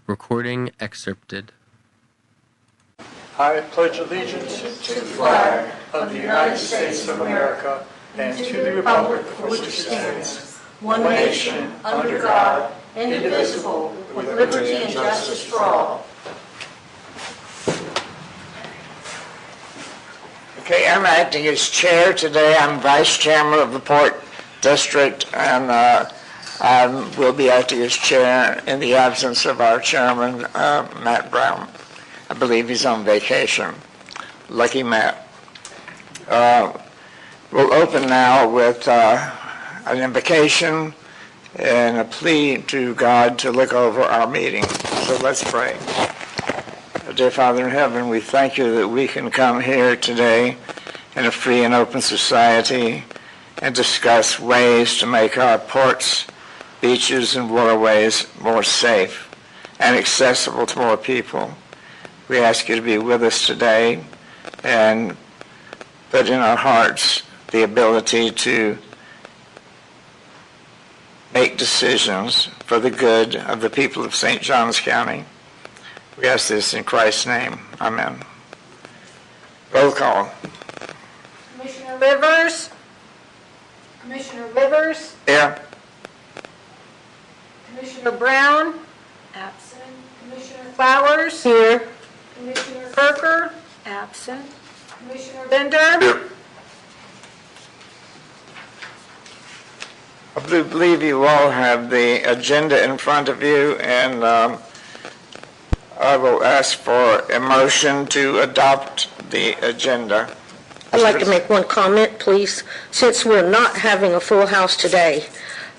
Recording excerpted. I pledge allegiance to the flag of the United States of America and to the republic for which it stands, one nation, under God, indivisible, with liberty and justice for all. Okay, I'm acting as chair today. I'm vice chairman of the Port District, and I will be acting as chair in the absence of our chairman, Matt Brown. I believe he's on vacation. Lucky Matt. We'll open now with an invocation and a plea to God to look over our meeting. So let's pray. Dear Father in heaven, we thank you that we can come here today in a free and open society and discuss ways to make our ports, beaches, and waterways more safe and accessible to more people. We ask you to be with us today and put in our hearts the ability to make decisions for the good of the people of St. Johns County. We ask this in Christ's name. Amen. Roll call. Commissioner Rivers? Commissioner Rivers? Here. Commissioner Brown? Absent. Commissioner Flowers? Here. Commissioner Kirker? Absent. Commissioner Bender? Here. I believe you all have the agenda in front of you, and I will ask for a motion to adopt the agenda. I'd like to make one comment, please. Since we're not having a full house today,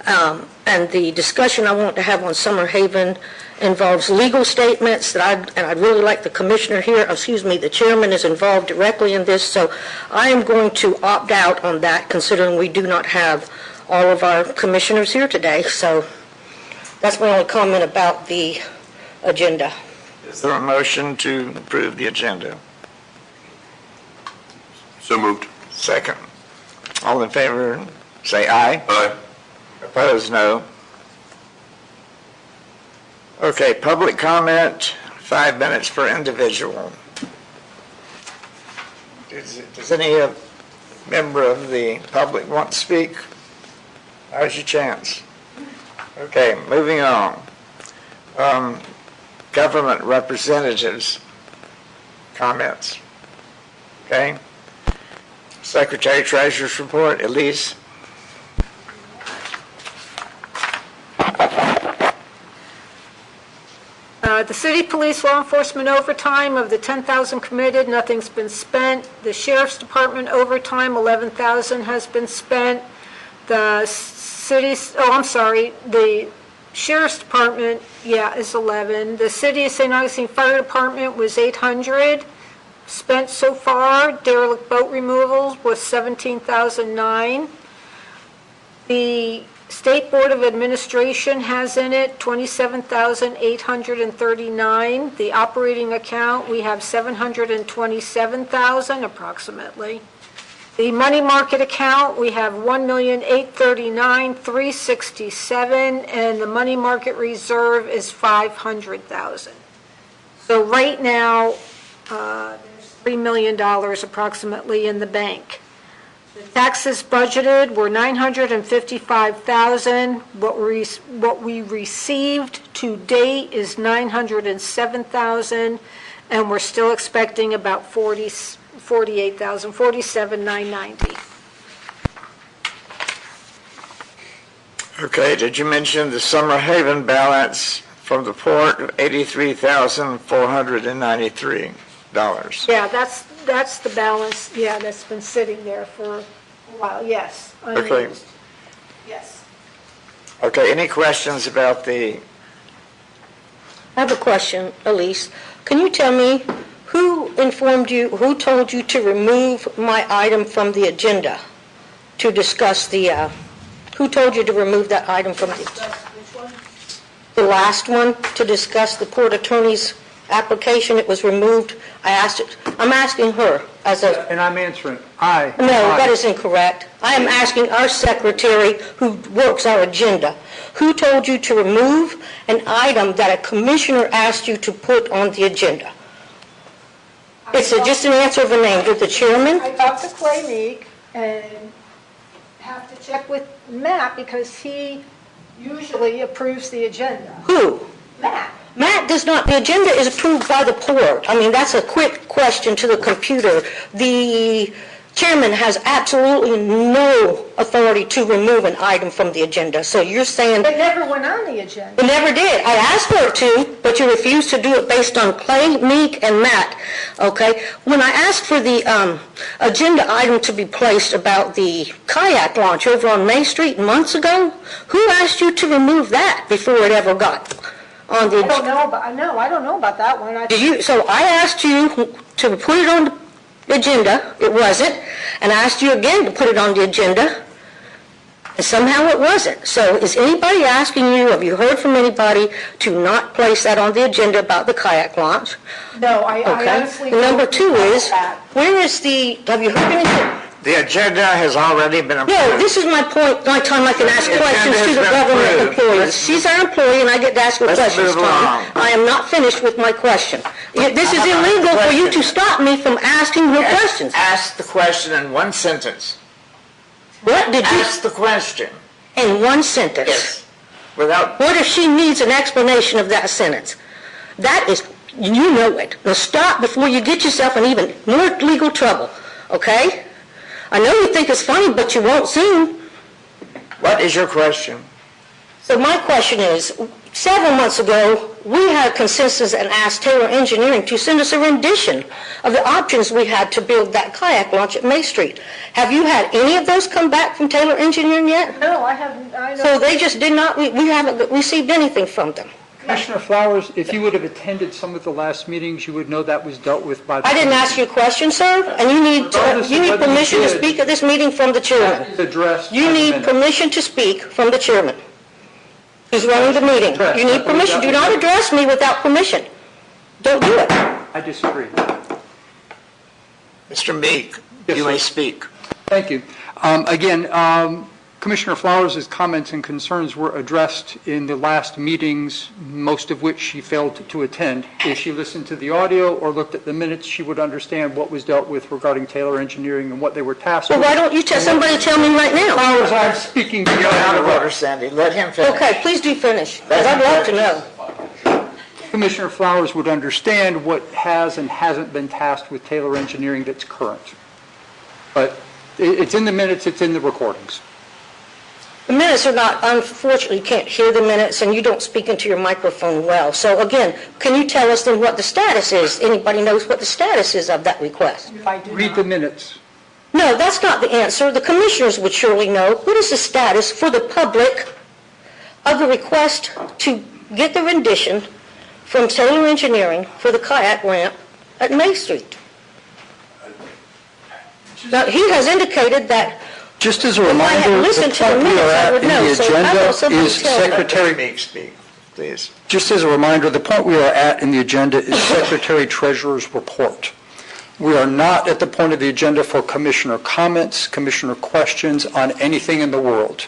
and the discussion I want to have on Summer Haven involves legal statements and I'd really like the commissioner here, the chairman is involved directly in this, so I am going to opt out on that considering we do not have all of our commissioners here today. So that's my only comment about the agenda. Is there a motion to approve the agenda? So moved. Second. All in favor, say aye. Aye. Opposed, no. Okay, public comment, 5 minutes per individual. Does any member of the public want to speak? Now's your chance. Okay, moving on. Government representatives' comments. Okay. Secretary Treasurer's report, Elise. The city police law enforcement overtime of the 10,000 committed, nothing's been spent. The sheriff's department overtime, 11,000 has been spent. The sheriff's department, is 11. The city of St. Augustine Fire Department was 800 spent so far. Derelict boat removals was 17,009. The State Board of Administration has in it 27,839. The operating account, we have 727,000 approximately. The money market account, we have 1,839,367, and the money market reserve is 500,000. So right now, there's $3 million approximately in the bank. The taxes budgeted were $955,000. What we received to date is $907,000, and we're still expecting about $48,000, $47,990. Okay, did you mention the Summer Haven balance from the port of $83,493? Yeah, that's the balance, that's been sitting there for a while, yes. Okay. Unused. Yes. Okay, any questions about the... I have a question, Elise. Can you tell me who told you to remove my item from the agenda to discuss who told you to remove that item from Which one? the last one, to discuss the port attorney's application? It was removed. I'm asking her as a... And I'm answering aye. No, that is incorrect. I am asking our secretary who works our agenda. Who told you to remove an item that a commissioner asked you to put on the agenda? It's just an answer of a name. Did the chairman? I talked to Clay Meek and have to check with Matt because he usually approves the agenda. Who? Matt. Matt does not, the agenda is approved by the board. I mean, that's a quick question to the computer. The chairman has absolutely no authority to remove an item from the agenda. So you're saying... It never went on the agenda. It never did. I asked for it to, but you refused to do it based on Clay, Meek, and Matt. Okay? When I asked for the agenda item to be placed about the kayak launch over on May Street months ago, who asked you to remove that before it ever got on the I agenda? don't know about that one. So I asked you to put it on the agenda, it wasn't, and I asked you again to put it on the agenda, and somehow it wasn't. So is anybody asking you, have you heard from anybody to not place that on the agenda about the kayak launch? No, I Okay. honestly... And number two don't know is, that. where is have you heard anything? The agenda has already been approved. No, this is my point, my time I can ask The agenda questions has to the been government approved. employees. She's our employee, and I get to ask her Let's questions, move Tom. along. I am not finished with my question. This is How about illegal the for you to question? stop me from asking her questions. Ask the question in one sentence. What did you, Ask the question. in one sentence? Yes. Without, What if she needs an explanation of that sentence? That is, you know it. Now stop before you get yourself in even more legal trouble, okay? I know you think it's funny, but you won't soon. what is your question? So my question is, several months ago, we had consensus and asked Taylor Engineering to send us a rendition of the options we had to build that kayak launch at May Street. Have you had any of those come back from Taylor Engineering yet? No, I haven't, I So don't... they just did not, we haven't received anything from them. Commissioner Flowers, if you would have attended some of the last meetings, you would know that was dealt with by the... I didn't ask you a question, sir, and you need Regardless of whether you permission to did. speak at this meeting from the chairman. It's addressed You by the need minute. permission to speak from the chairman, who's running the meeting. You need permission. Do not address me without permission. Don't do it. I disagree. Mr. Meek, Yes, you may sir. speak. Thank you. Again, Commissioner Flowers' comments and concerns were addressed in the last meetings, most of which she failed to attend. If she listened to the audio or looked at the minutes, she would understand what was dealt with regarding Taylor Engineering and what they were tasked Well, with. why don't you somebody tell me right now? Flowers, I'm speaking to you. You're out of order, Sandy. Let him finish. Okay, please do finish, because I'd love to know. Commissioner Flowers would understand what has and hasn't been tasked with Taylor Engineering that's current. But it's in the minutes, it's in the recordings. The minutes are not, unfortunately, you can't hear the minutes, and you don't speak into your microphone well. So again, can you tell us then what the status is? Anybody knows what the status is of that request? If I do Read not- the minutes. No, that's not the answer. The commissioners would surely know. What is the status for the public of the request to get the rendition from Taylor Engineering for the kayak ramp at May Street? Now, he has indicated that Just as a If I had reminder, the listened to the point we minutes, are I at would in know. the So how agenda about somebody is tell me? Let Secretary, Meek speak, please. just as a reminder, the point we are at in the agenda is Secretary Treasurer's report. We are not at the point of the agenda for commissioner comments, commissioner questions on anything in the world.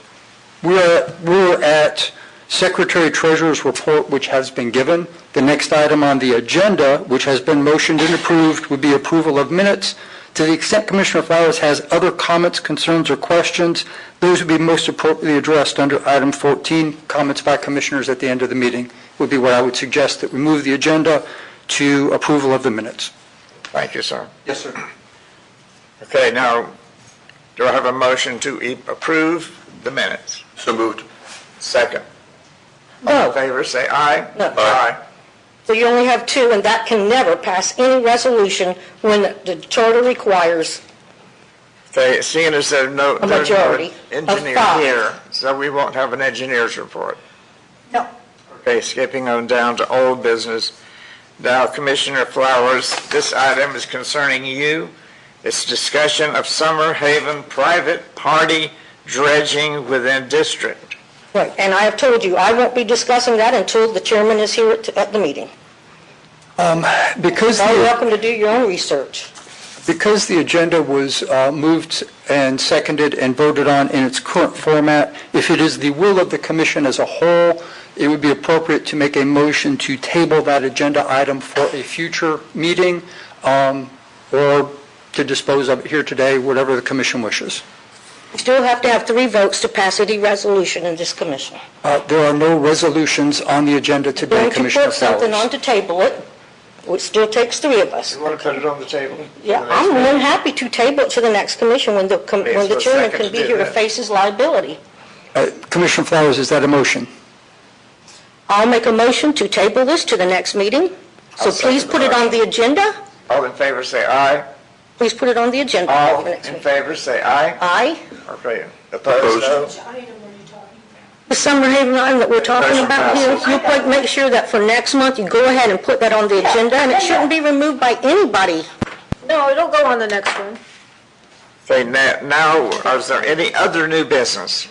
We're at Secretary Treasurer's report, which has been given. The next item on the agenda, which has been motioned and approved, would be approval of minutes. To the extent Commissioner Flowers has other comments, concerns, or questions, those would be most appropriately addressed under item 14, comments by commissioners at the end of the meeting, would be what I would suggest, that we move the agenda to approval of the minutes. Thank you, sir. Yes, sir. Okay, now, do I have a motion to approve the minutes? So moved. Second. All No. in favor, say aye. No. Aye. So you only have two, and that can never pass any resolution when the charter requires. Okay, seeing as there's no majority of engineer five. here, so we won't have an engineer's report. No. Okay, skipping on down to old business. Now, Commissioner Flowers, this item is concerning you. It's discussion of Summer Haven private party dredging within district. Right, and I have told you, I won't be discussing that until the chairman is here at the meeting. Because You're the welcome to do your own research. Because the agenda was moved and seconded and voted on in its current format, if it is the will of the commission as a whole, it would be appropriate to make a motion to table that agenda item for a future meeting, or to dispose of it here today, whatever the commission wishes. You still have to have 3 votes to pass any resolution in this commission. There are no resolutions on the agenda today, Going to Commissioner put something on Flowers. to table it, which still takes 3 of us. You want to put it on the table? Yeah, I'm more than happy to table it to the next commission when the Yes, well, chairman second can to be do here to that. face his liability. Commissioner Flowers, is that a motion? I'll make a motion to table this to the next meeting. So I'll please second put the it on the agenda. All in favor, say aye. Please put it on the agenda All for the next in meeting. favor, say aye. Aye. Okay. Opposed, no? The Summer Haven item that we're talking Motion about here, passes. you'll quite make sure that for next month, you go ahead and put that on the agenda, and it shouldn't be removed by anybody. No, it'll go on the next one. Okay, now, is there any other new business?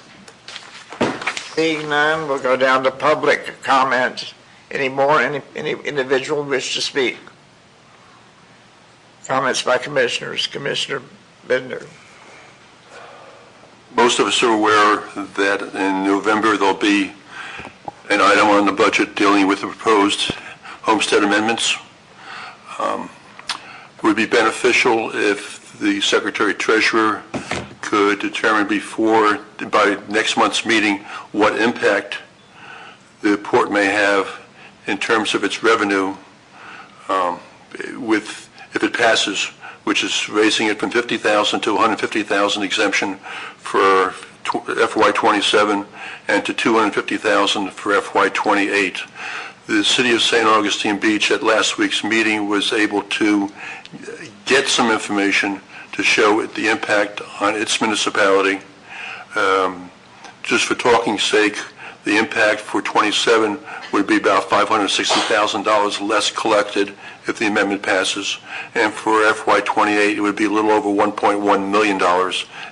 Seeing none, we'll go down to public comment. Any more, any individual wish to speak? Comments by commissioners. Commissioner Bender. Most of us are aware that in November there'll be an item on the budget dealing with the proposed homestead amendments. It would be beneficial if the Secretary Treasurer could determine by next month's meeting, what impact the port may have in terms of its revenue if it passes, which is raising it from $50,000 to $150,000 exemption for FY27 and to $250,000 for FY28. The City of St. Augustine Beach at last week's meeting was able to get some information to show the impact on its municipality. Just for talking's sake, the impact for 27 would be about $560,000 less collected if the amendment passes, and for FY28 it would be a little over $1.1 million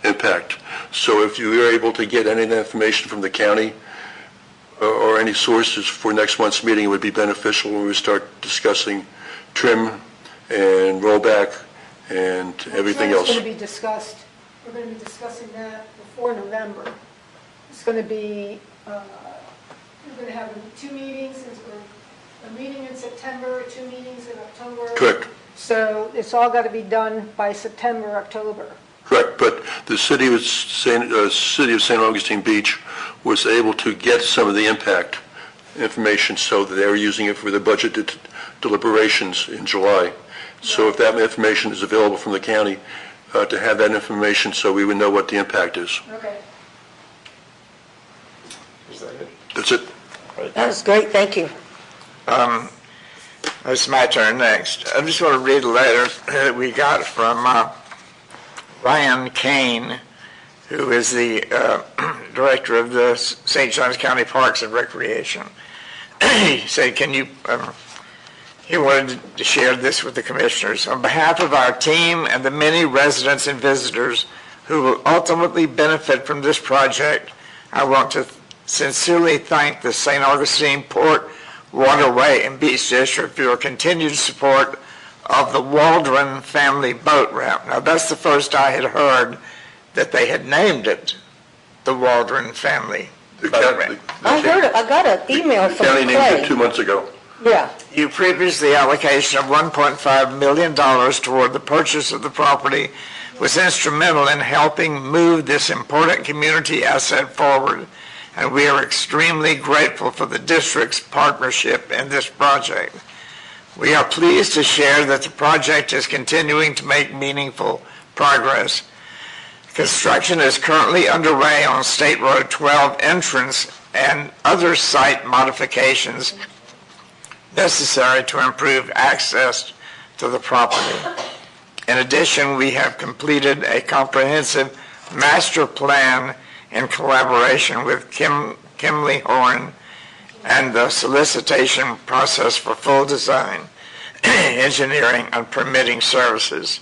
impact. So if you are able to get any of the information from the county or any sources for next month's meeting, it would be beneficial when we start discussing trim and rollback and everything else. It's going to be discussed, we're going to be discussing that before November. It's going to be, we're going to have 2 meetings, a meeting in September, 2 meetings in October. Correct. So it's all got to be done by September, October. Correct, but the City of St. Augustine Beach was able to get some of the impact information so that they were using it for the budget deliberations in July. So if that information is available from the county, to have that information so we would know what the impact is. Okay. Is that it? That's it. That was great, thank you. It's my turn next. I just want to read a letter that we got from Ryan Kane, who is the director of the St. Johns County Parks and Recreation. He said, he wanted to share this with the commissioners. On behalf of our team and the many residents and visitors who will ultimately benefit from this project, I want to sincerely thank the St. Augustine Port, Waterway, and Beach District for your continued support of the Waldron Family Boat Ramp. Now, that's the first I had heard that they had named it the Waldron Family Boat Ramp. I heard it, I got an email The from county named it 2 Clay. months ago. Yeah, You previously allocation of $1.5 million toward the purchase of the property was instrumental in helping move this important community asset forward, and we are extremely grateful for the district's partnership in this project. We are pleased to share that the project is continuing to make meaningful progress. Construction is currently underway on State Road 12 entrance and other site modifications necessary to improve access to the property. In addition, we have completed a comprehensive master plan in collaboration with Kimley Horn and the solicitation process for full design, engineering, and permitting services.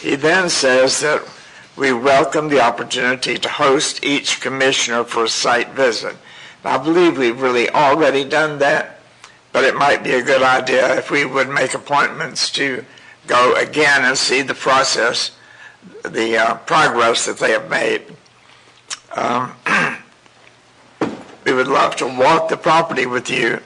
He then says that we welcome the opportunity to host each commissioner for a site visit. I believe we've really already done that, but it might be a good idea if we would make appointments to go again and see the process, the progress that they have made. We would love to walk the property with you,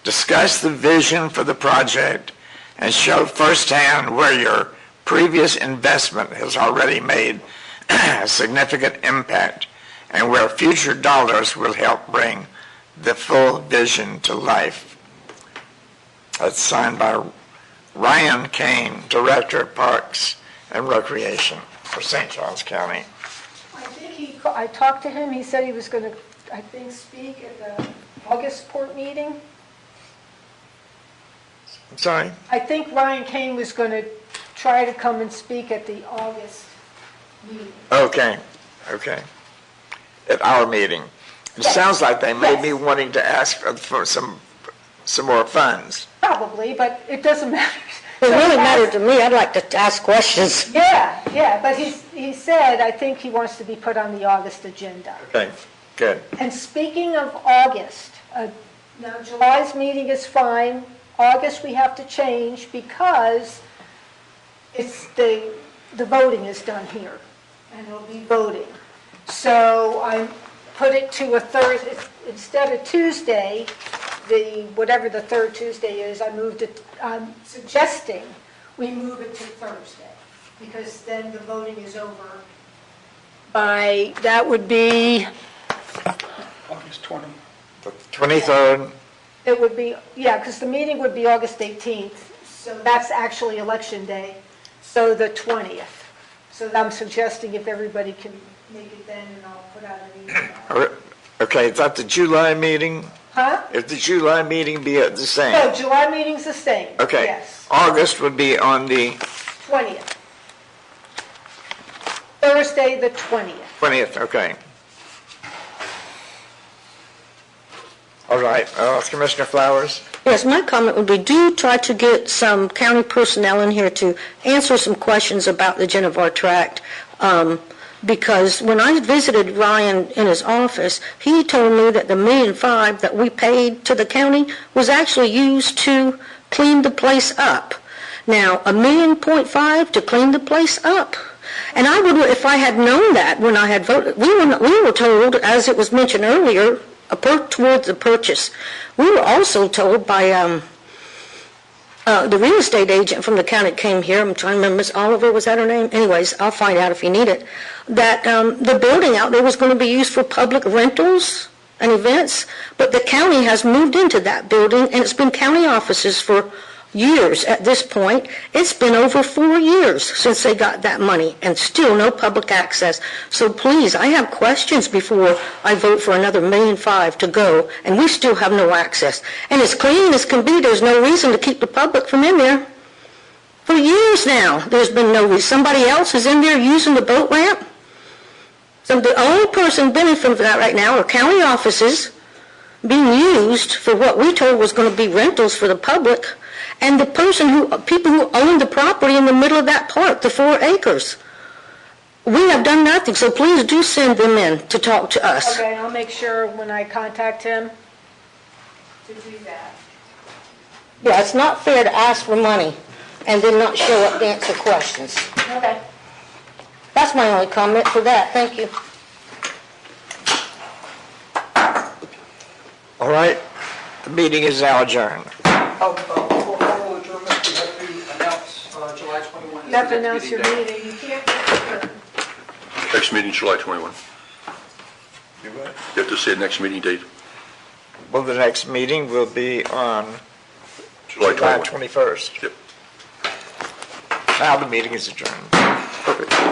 discuss the vision for the project, and show firsthand where your previous investment has already made a significant impact and where future dollars will help bring the full vision to life. That's signed by Ryan Kane, Director of Parks and Recreation for St. Charles County. I talked to him, he said he was going to, I think, speak at the August port meeting. I'm sorry? I think Ryan Kane was going to try to come and speak at the August meeting. Okay. At our meeting. It sounds like they may be wanting to ask for some more funds. Probably, but it doesn't matter. It really mattered to me. I'd like to ask questions. Yeah, but he said, I think he wants to be put on the August agenda. Okay, good. And speaking of August, now July's meeting is fine. August we have to change because it's the voting is done here, and it'll be voting. So I put it to a Thursday, instead of Tuesday, whatever the third Tuesday is, I'm suggesting we move it to Thursday, because then the voting is over that would be, August 20. The 23rd, it would be, because the meeting would be August 18th, so that's actually Election Day, so the 20th. So I'm suggesting if everybody can make it then, and I'll put out an email. okay, is that the July meeting? Huh? If the July meeting be the same? No, July meeting's the same. Okay. Yes, August would be on the 20th. Thursday, the 20th. 20th, okay. All right, Commissioner Flowers? Yes, my comment would be, do try to get some county personnel in here to answer some questions about the Genovar Tract. Because when I visited Ryan in his office, he told me that the $1.5 million that we paid to the county was actually used to clean the place up. Now, $1.5 million to clean the place up. And I would, if I had known that when I had voted, we were told, as it was mentioned earlier, towards the purchase. We were also told by the real estate agent from the county came here. I'm trying to remember, Miss Oliver, was that her name? Anyways, I'll find out if you need it. That the building out there was going to be used for public rentals and events, but the county has moved into that building, and it's been county offices for years at this point. It's been over 4 years since they got that money, and still no public access. So please, I have questions before I vote for another $1.5 million to go, and we still have no access. And as clean as can be, there's no reason to keep the public from in there. For years now, there's been no reason. Somebody else is in there using the boat ramp. So the only person benefiting from that right now are county offices being used for what we told was going to be rentals for the public, and the people who own the property in the middle of that park, the 4 acres. We have done nothing, so please do send them in to talk to us. Okay, I'll make sure when I contact him to do that. Yeah, it's not fair to ask for money and then not show up to answer questions. Okay. That's my only comment for that. Thank you. All right, the meeting is now adjourned. Before formal adjournment, we have to announce July 21. You have to announce your meeting. You can't. Next meeting, July 21. You have to say the next meeting date. Well, the next meeting will be on July July 21. 21st. Yep. Now the meeting is adjourned. Perfect.